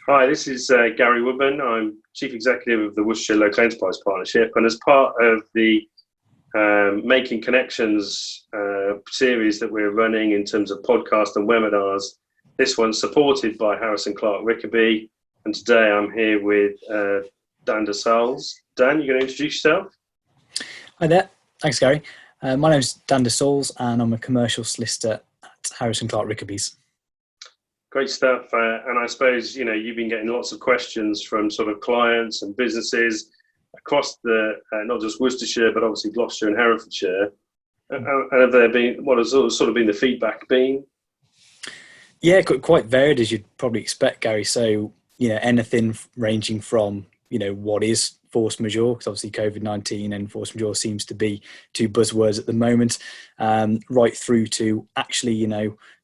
Hi, this is Gary Woodman. I'm Chief Executive of the Worcestershire Local Enterprise Partnership, and as part of the Making Connections series that we're running in terms of podcasts and webinars, this one's supported by Harrison Clark Rickerbys, and today I'm here with Dan De Saules. Dan, you going to introduce yourself? Hi there. Thanks, Gary. My name's Dan De Saules, and I'm a commercial solicitor at Harrison Clark Rickerbys. Great stuff. And I suppose, you've been getting lots of questions from sort of clients and businesses across the, not just Worcestershire, but obviously Gloucestershire and Herefordshire. And have there been, what has sort of been the feedback been? Yeah, quite varied, as you'd probably expect, Gary. So, anything ranging from, what is force majeure, because obviously COVID-19 and force majeure seems to be two buzzwords at the moment, right through to actually,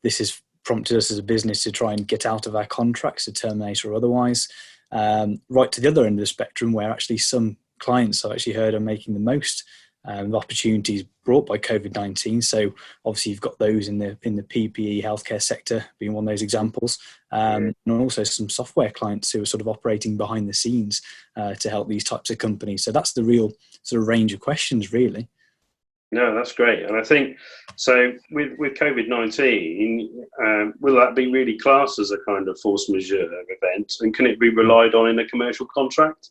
this is prompted us as a business to try and get out of our contracts, to terminate or otherwise, right to the other end of the spectrum, where actually some clients I've actually heard are making the most of opportunities brought by COVID-19. So obviously you've got those in the PPE healthcare sector being one of those examples, and also some software clients who are sort of operating behind the scenes to help these types of companies. So that's the real sort of range of questions, really. No, that's great. And I think, so with COVID-19, will that be really classed as a kind of force majeure event? And can it be relied on in a commercial contract?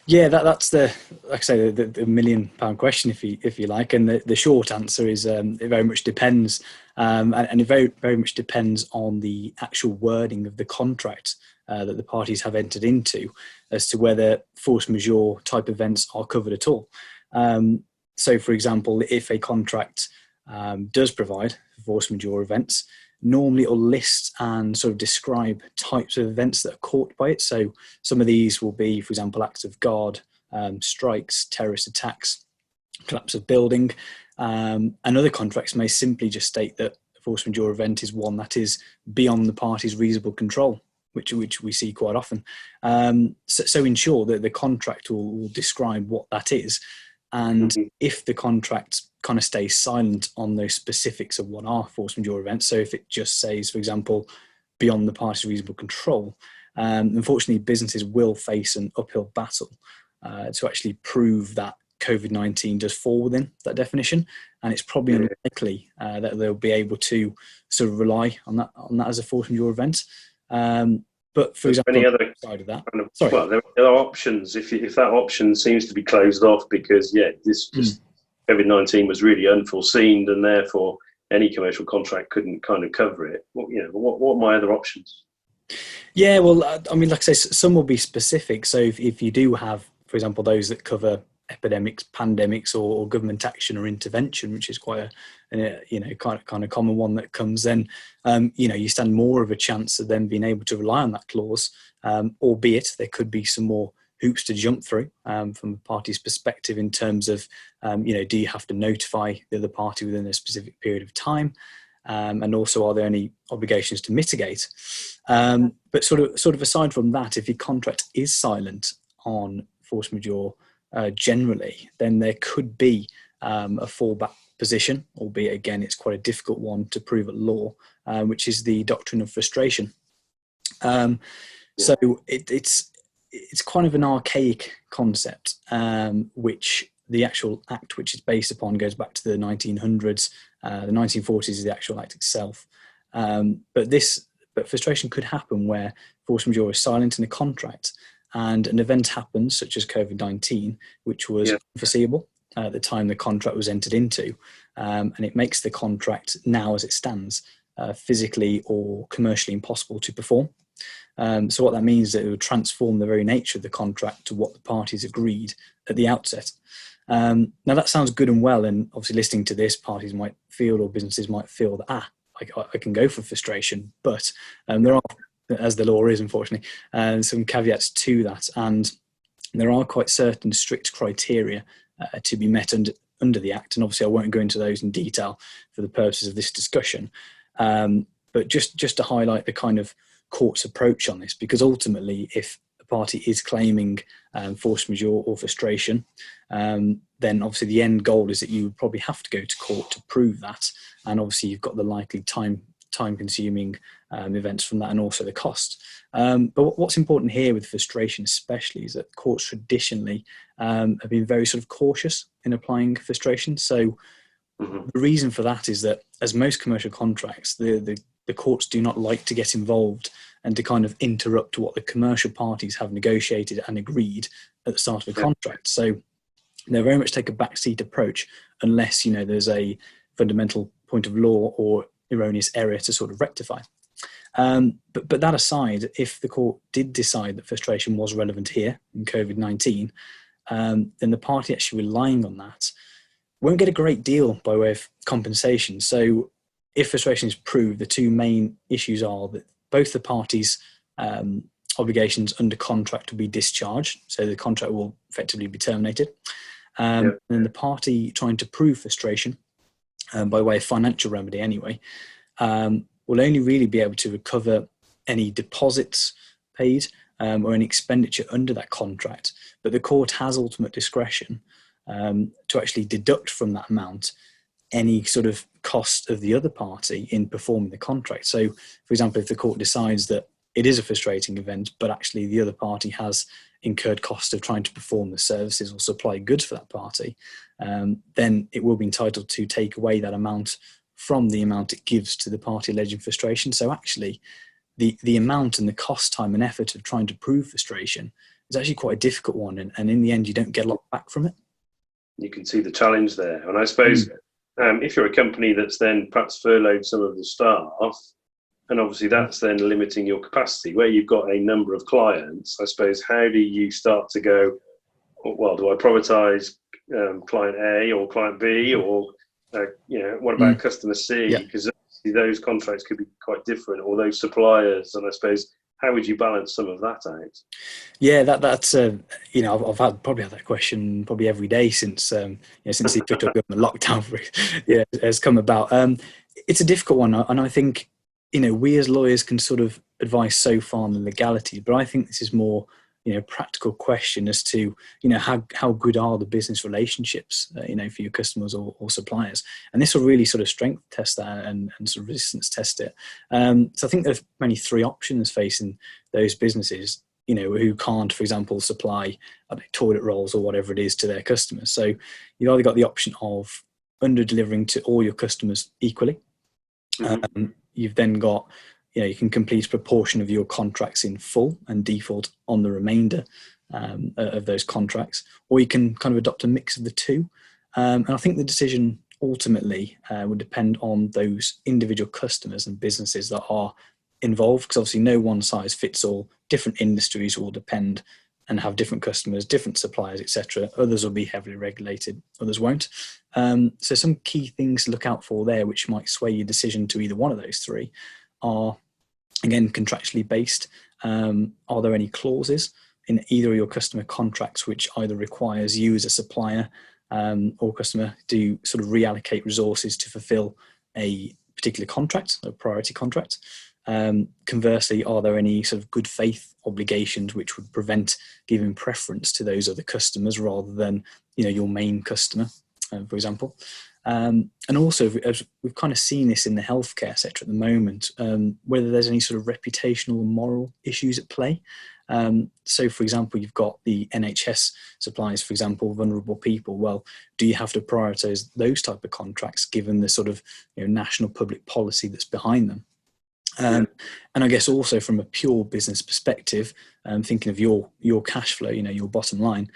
Yeah, that's the, like I say, the £1 million question, if you like. And the short answer is it very much depends. And it very much depends on the actual wording of the contract that the parties have entered into as to whether force majeure type events are covered at all. So, for example, if a contract does provide force majeure events, normally it'll list and sort of describe types of events that are caught by it. So some of these will be, for example, acts of God, strikes, terrorist attacks, collapse of building, and other contracts may simply just state that a force majeure event is one that is beyond the party's reasonable control, which we see quite often. So in short, the contract will describe what that is. And if the contract kind of stays silent on those specifics of what are force majeure events, so if it just says, for example, beyond the party's reasonable control, unfortunately, businesses will face an uphill battle to actually prove that COVID-19 does fall within that definition. And it's probably unlikely that they'll be able to sort of rely on that as a force majeure event. But for example, any other side of that, well, there are options if that option seems to be closed off because this just COVID-19 was really unforeseen, and therefore any commercial contract couldn't kind of cover it. What are my other options? Yeah, well, I mean, like I say, some will be specific. So if you do have, for example, those that cover epidemics, pandemics, or government action or intervention, which is quite a kind of common one that comes, then you stand more of a chance of them being able to rely on that clause, albeit there could be some more hoops to jump through from a party's perspective in terms of do you have to notify the other party within a specific period of time, and also are there any obligations to mitigate, but sort of aside from that, if your contract is silent on force majeure generally, then there could be a fallback position, albeit again it's quite a difficult one to prove at law, which is the doctrine of frustration. So it's kind of an archaic concept, which the actual act which it's based upon goes back to the 1900s. The 1940s is the actual act itself. But frustration could happen where force majeure is silent in a contract and an event happens, such as COVID-19, which was unforeseeable at the time the contract was entered into, and it makes the contract now as it stands physically or commercially impossible to perform. So what that means is that it will transform the very nature of the contract to what the parties agreed at the outset. Now that sounds good and well, and obviously listening to this, parties might feel, or businesses might feel that I can go for frustration, but there are, as the law is unfortunately, some caveats to that, and there are quite certain strict criteria to be met under the Act, and obviously I won't go into those in detail for the purposes of this discussion, but just to highlight the kind of court's approach on this, because ultimately if a party is claiming force majeure or frustration, then obviously the end goal is that you would probably have to go to court to prove that, and obviously you've got the likely time time-consuming events from that, and also the cost. But what's important here with frustration especially is that courts traditionally have been very sort of cautious in applying frustration. So the reason for that is that, as most commercial contracts, the courts do not like to get involved and to kind of interrupt what the commercial parties have negotiated and agreed at the start of a contract. So they very much take a backseat approach unless, you know, there's a fundamental point of law or erroneous error to sort of rectify. But that aside, if the court did decide that frustration was relevant here in COVID-19, then the party actually relying on that won't get a great deal by way of compensation. So if frustration is proved, the two main issues are that both the parties' obligations under contract will be discharged, so the contract will effectively be terminated. And the party trying to prove frustration, by way of financial remedy anyway, will only really be able to recover any deposits paid or any expenditure under that contract. But the court has ultimate discretion to actually deduct from that amount any sort of cost of the other party in performing the contract. So, for example, if the court decides that it is a frustrating event, but actually the other party has incurred cost of trying to perform the services or supply goods for that party, then it will be entitled to take away that amount from the amount it gives to the party alleging frustration. So actually, the amount and the cost, time and effort of trying to prove frustration is actually quite a difficult one. And in the end, you don't get a lot back from it. You can see the challenge there. And I suppose if you're a company that's then perhaps furloughed some of the staff, and obviously that's then limiting your capacity, where you've got a number of clients, I suppose, how do you start to go, well, do I prioritise client A or client B, or what about customer C? Because those contracts could be quite different, or those suppliers, and I suppose, how would you balance some of that out? Yeah, that's I've probably had that question probably every day since the official government lockdown has come about. It's a difficult one, and I think we as lawyers can sort of advise so far on the legality, but I think this is more practical question as to how good are the business relationships for your customers or suppliers, and this will really sort of strength test that and sort of resistance test it. So I think there's only three options facing those businesses who can't, for example, supply toilet rolls or whatever it is to their customers. So you've either got the option of under delivering to all your customers equally. You've then got you can complete a proportion of your contracts in full and default on the remainder of those contracts, or you can kind of adopt a mix of the two. And I think the decision ultimately would depend on those individual customers and businesses that are involved, because obviously no one size fits all. Different industries will depend and have different customers, different suppliers, etc. Others will be heavily regulated, others won't. So some key things to look out for there, which might sway your decision to either one of those three, are, again, contractually based. Are there any clauses in either of your customer contracts which either requires you as a supplier or customer to sort of reallocate resources to fulfill a particular contract, a priority contract? Conversely, are there any sort of good faith obligations which would prevent giving preference to those other customers rather than your main customer, for example? And also, as we've kind of seen this in the healthcare sector at the moment, whether there's any sort of reputational or moral issues at play. So, for example, you've got the NHS suppliers, for example, vulnerable people. Well, do you have to prioritise those type of contracts given the sort of national public policy that's behind them? And I guess also from a pure business perspective, thinking of your cash flow, your bottom line,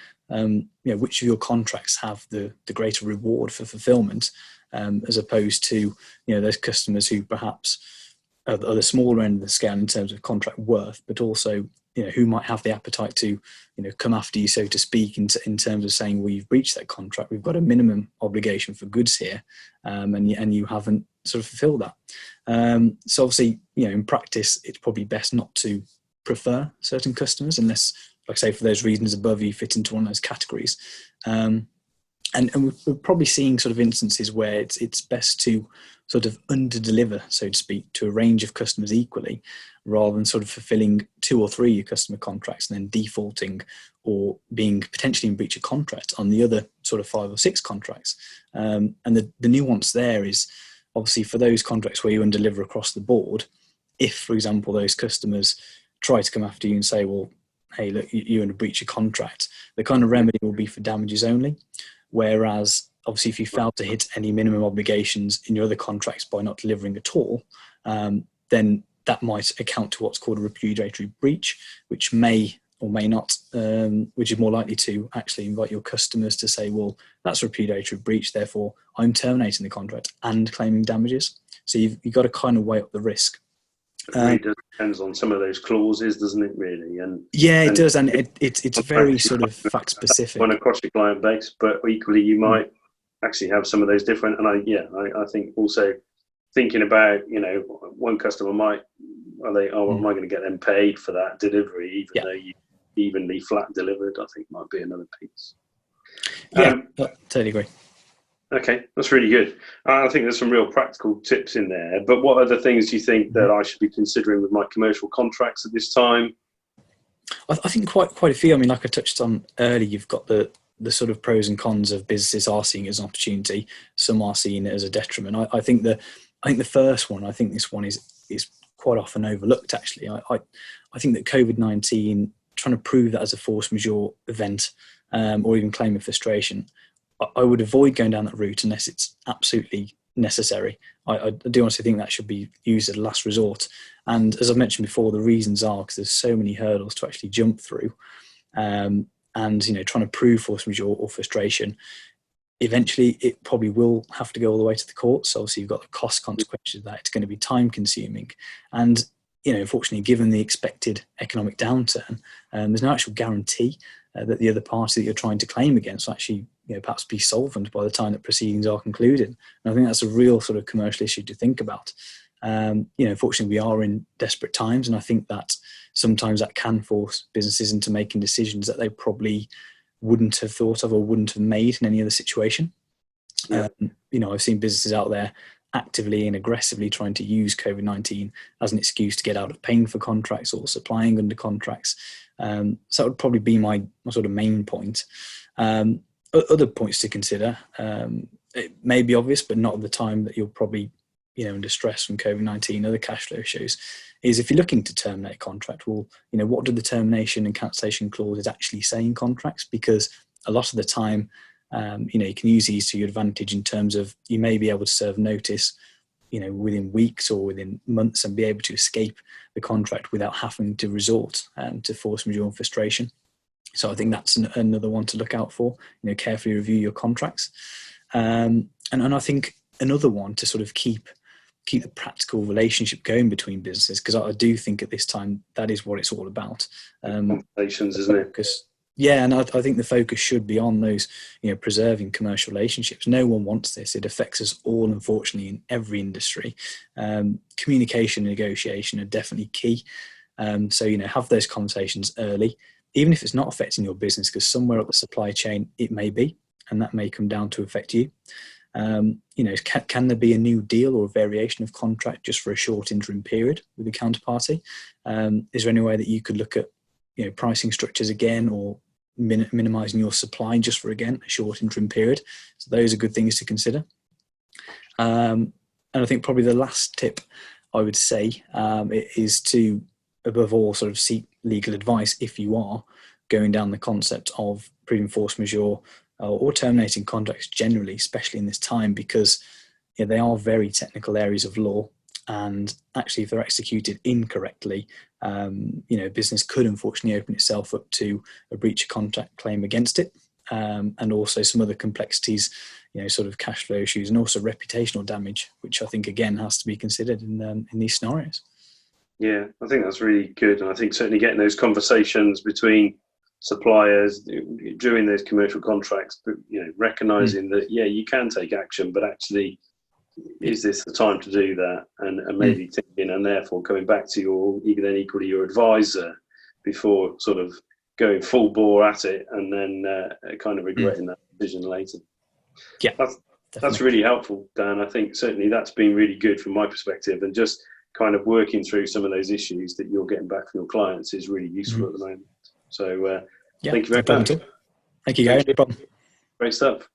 which of your contracts have the greater reward for fulfillment, as opposed to those customers who perhaps are the smaller end of the scale in terms of contract worth, but also who might have the appetite to come after you, so to speak, in terms of saying, well, you've breached that contract, we've got a minimum obligation for goods here, and you haven't sort of fulfilled that. So obviously, in practice, it's probably best not to prefer certain customers unless, like I say, for those reasons above, you fit into one of those categories. And we're probably seeing sort of instances where it's best to sort of under-deliver, so to speak, to a range of customers equally, rather than sort of fulfilling 2 or 3 of your customer contracts and then defaulting or being potentially in breach of contract on the other sort of 5 or 6 contracts. And the nuance there is, obviously for those contracts where you undeliver across the board, if, for example, those customers try to come after you and say, well, hey, look, you're in a breach of contract, the kind of remedy will be for damages only. Whereas, obviously, if you fail to hit any minimum obligations in your other contracts by not delivering at all, then that might account to what's called a repudiatory breach, which may or may not, which is more likely to actually invite your customers to say, well, that's a repudiatory breach, therefore I'm terminating the contract and claiming damages. So you've got to kind of weigh up the risk. It really depends on some of those clauses, doesn't it, really? It does, and it's very sort of fact specific. One across your client base, but equally you might actually have some of those different. And I think also thinking about, one customer might, am I going to get them paid for that delivery, even though you evenly flat delivered? I think might be another piece. Totally agree. Okay, that's really good. I think there's some real practical tips in there. But what other things do you think that I should be considering with my commercial contracts at this time? I think quite a few. I mean, like I touched on earlier, you've got the sort of pros and cons of businesses are seeing it as an opportunity. Some are seeing it as a detriment. I think the first one, I think this one is quite often overlooked, actually. I think that COVID-19, trying to prove that as a force majeure event or even claim of frustration, I would avoid going down that route unless it's absolutely necessary. I do honestly think that should be used as a last resort. And as I've mentioned before, the reasons are because there's so many hurdles to actually jump through. And, trying to prove force majeure or frustration, eventually it probably will have to go all the way to the courts. So obviously you've got the cost consequences of that. It's going to be time consuming. And, unfortunately, given the expected economic downturn, there's no actual guarantee that the other party that you're trying to claim against will actually perhaps be solvent by the time that proceedings are concluded. And I think that's a real sort of commercial issue to think about. Unfortunately, we are in desperate times, and I think that sometimes that can force businesses into making decisions that they probably wouldn't have thought of or wouldn't have made in any other situation. Yeah. I've seen businesses out there actively and aggressively trying to use COVID-19 as an excuse to get out of paying for contracts or supplying under contracts. So that would probably be my sort of main point. Other points to consider, it may be obvious, but not at the time that you're probably, under stress from COVID-19, other cash flow issues, is if you're looking to terminate a contract, well, what do the termination and cancellation clauses actually say in contracts? Because a lot of the time, you can use these to your advantage in terms of you may be able to serve notice, within weeks or within months and be able to escape the contract without having to resort to force majeure and frustration. So I think that's another one to look out for. Carefully review your contracts, and I think another one to sort of keep the practical relationship going between businesses, because I do think at this time that is what it's all about. Conversations, isn't it? Yeah, and I think the focus should be on those, preserving commercial relationships. No one wants this. It affects us all, unfortunately, in every industry. Communication and negotiation are definitely key. So, have those conversations early, even if it's not affecting your business, because somewhere up the supply chain it may be, and that may come down to affect you. Can there be a new deal or a variation of contract just for a short interim period with the counterparty? Is there any way that you could look at, pricing structures again, or minimizing your supply just for, again, a short interim period? So those are good things to consider. And I think probably the last tip I would say is to, above all, sort of seek legal advice if you are going down the concept of proving force majeure or terminating contracts generally, especially in this time, because they are very technical areas of law. And actually, if they're executed incorrectly, business could unfortunately open itself up to a breach of contract claim against it, and also some other complexities, sort of cash flow issues, and also reputational damage, which I think again has to be considered in these scenarios. Yeah, I think that's really good, and I think certainly getting those conversations between suppliers during those commercial contracts, but recognizing that you can take action, but actually, is this the time to do that? And maybe thinking, and therefore coming back to your advisor before sort of going full bore at it, and then kind of regretting that decision later. Yeah, that's really helpful, Dan. I think certainly that's been really good from my perspective, and just kind of working through some of those issues that you're getting back from your clients is really useful at the moment. So thank you very much. Thank you, Gary. No problem. Great stuff.